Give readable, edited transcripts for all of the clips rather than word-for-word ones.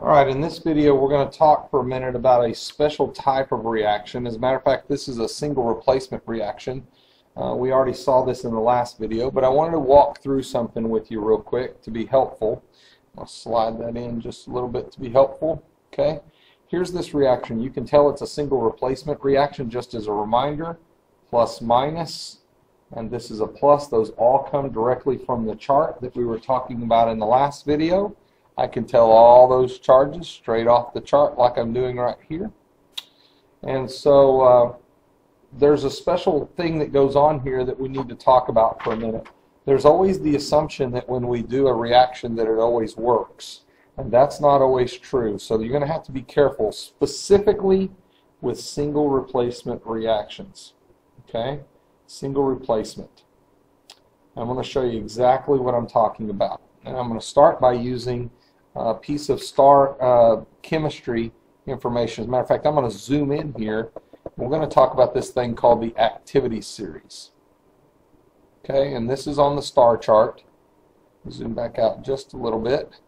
Alright, in this video we're going to talk for a minute about a special type of reaction. As a matter of fact, this is a single replacement reaction. We already saw this in the last video, but I wanted to walk through something with you real quick to be helpful. I'll slide that in just a little bit to be helpful. Okay, here's this reaction. You can tell it's a single replacement reaction just as a reminder. Plus minus, and this is a plus. Those all come directly from the chart that we were talking about in the last video. I can tell all those charges straight off the chart like I'm doing right here. And so there's a special thing that goes on here that we need to talk about for a minute. There's always the assumption that when we do a reaction that it always works. And that's not always true. So you're going to have to be careful, specifically with single replacement reactions. Okay? Single replacement. I'm going to show you exactly what I'm talking about. And I'm going to start by using a piece of star chemistry information. As a matter of fact, I'm going to zoom in here. We're going to talk about this thing called the activity series. Okay, and this is on the star chart. Zoom back out just a little bit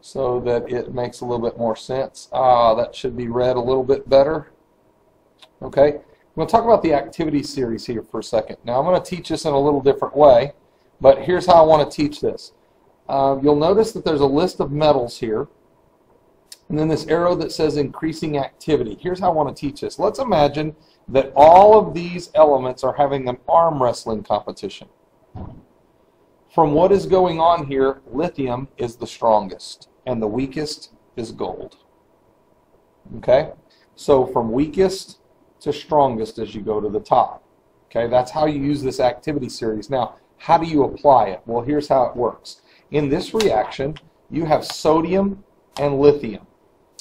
so that it makes a little bit more sense. That should be read a little bit better. Okay, I'm going to talk about the activity series here for a second. Now I'm going to teach this in a little different way, but here's how I want to teach this. You'll notice that there's a list of metals here, and then this arrow that says increasing activity. Here's how I want to teach this. Let's imagine that all of these elements are having an arm wrestling competition. From what is going on here, lithium is the strongest, and the weakest is gold. Okay? So from weakest to strongest as you go to the top. Okay, that's how you use this activity series. Now, how do you apply it? Well, here's how it works. In this reaction, you have sodium and lithium.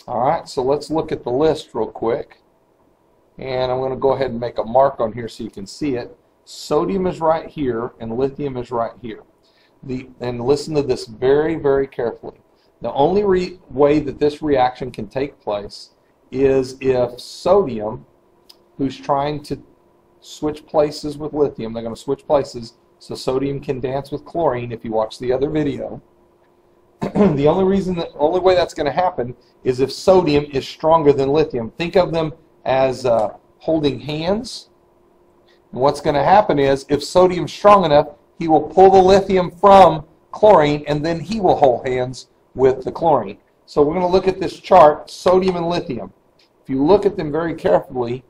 All right, so let's look at the list real quick. And I'm going to go ahead and make a mark on here so you can see it. Sodium is right here, and lithium is right here. And listen to this very, very carefully. The only way that this reaction can take place is if sodium, who's trying to switch places with lithium, they're going to switch places so sodium can dance with chlorine if you watch the other video. The only way that's going to happen is if sodium is stronger than lithium. Think of them as holding hands. And what's going to happen is if sodium's strong enough, he will pull the lithium from chlorine, and then he will hold hands with the chlorine. So we're going to look at this chart, sodium and lithium. If you look at them very carefully,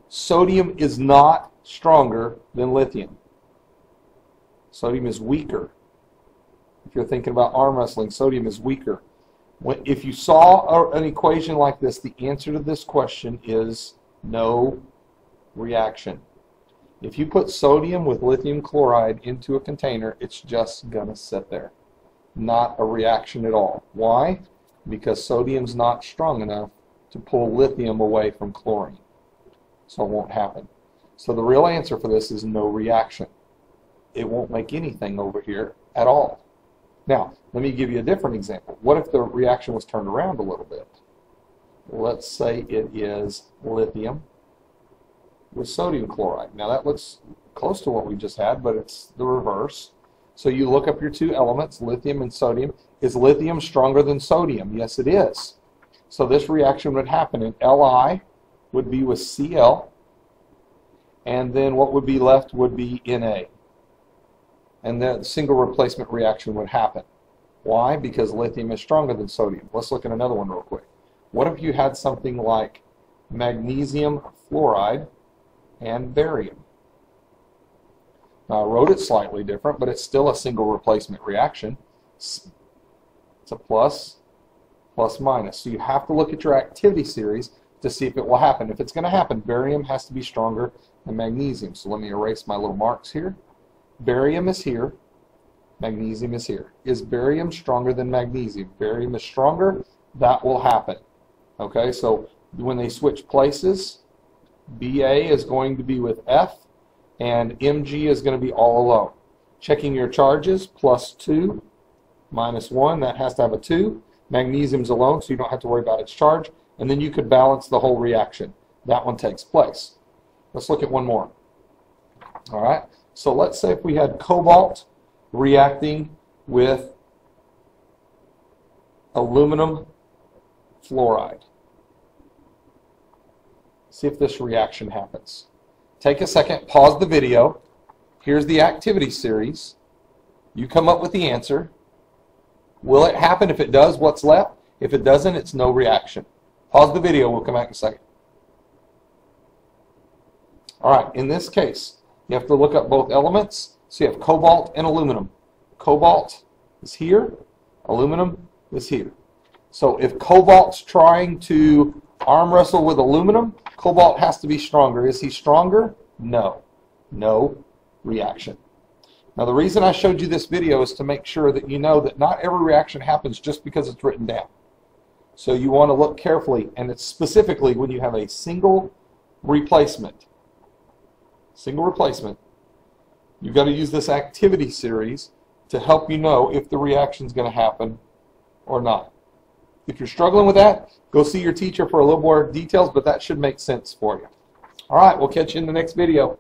sodium is not stronger than lithium. Sodium is weaker. If you're thinking about arm wrestling, sodium is weaker. If you saw an equation like this, the answer to this question is no reaction. If you put sodium with lithium chloride into a container, it's just going to sit there. Not a reaction at all. Why? Because sodium's not strong enough to pull lithium away from chlorine. So it won't happen. So the real answer for this is no reaction. It won't make anything over here at all. Now, let me give you a different example. What if the reaction was turned around a little bit? Let's say it is lithium with sodium chloride. Now that looks close to what we just had, but it's the reverse. So you look up your two elements, lithium and sodium. Is lithium stronger than sodium? Yes, it is. So this reaction would happen, and Li would be with Cl, and then what would be left would be Na. And the single replacement reaction would happen. Why? Because lithium is stronger than sodium. Let's look at another one real quick. What if you had something like magnesium fluoride and barium? Now, I wrote it slightly different, but it's still a single replacement reaction. It's a plus, plus, minus. So you have to look at your activity series to see if it will happen. If it's going to happen, barium has to be stronger than magnesium. So let me erase my little marks here. Barium is here. Magnesium is here. Is barium stronger than magnesium? Barium is stronger. That will happen. Okay, so when they switch places, Ba is going to be with F, and Mg is going to be all alone. Checking your charges, plus 2, minus 1, that has to have a 2. Magnesium's alone, so you don't have to worry about its charge. And then you could balance the whole reaction. That one takes place. Let's look at one more. All right, so let's say if we had cobalt reacting with aluminum fluoride. See if this reaction happens. Take a second, pause the video. Here's the activity series. You come up with the answer. Will it happen? If it does, what's left? If it doesn't, it's no reaction. Pause the video. We'll come back in a second. All right, in this case, you have to look up both elements. So you have cobalt and aluminum. Cobalt is here. Aluminum is here. So if cobalt's trying to arm wrestle with aluminum, cobalt has to be stronger. Is he stronger? No. No reaction. Now the reason I showed you this video is to make sure that you know that not every reaction happens just because it's written down. So you want to look carefully, and it's specifically when you have a single replacement. Single replacement. You've got to use this activity series to help you know if the reaction is going to happen or not. If you're struggling with that, go see your teacher for a little more details, but that should make sense for you. All right, we'll catch you in the next video.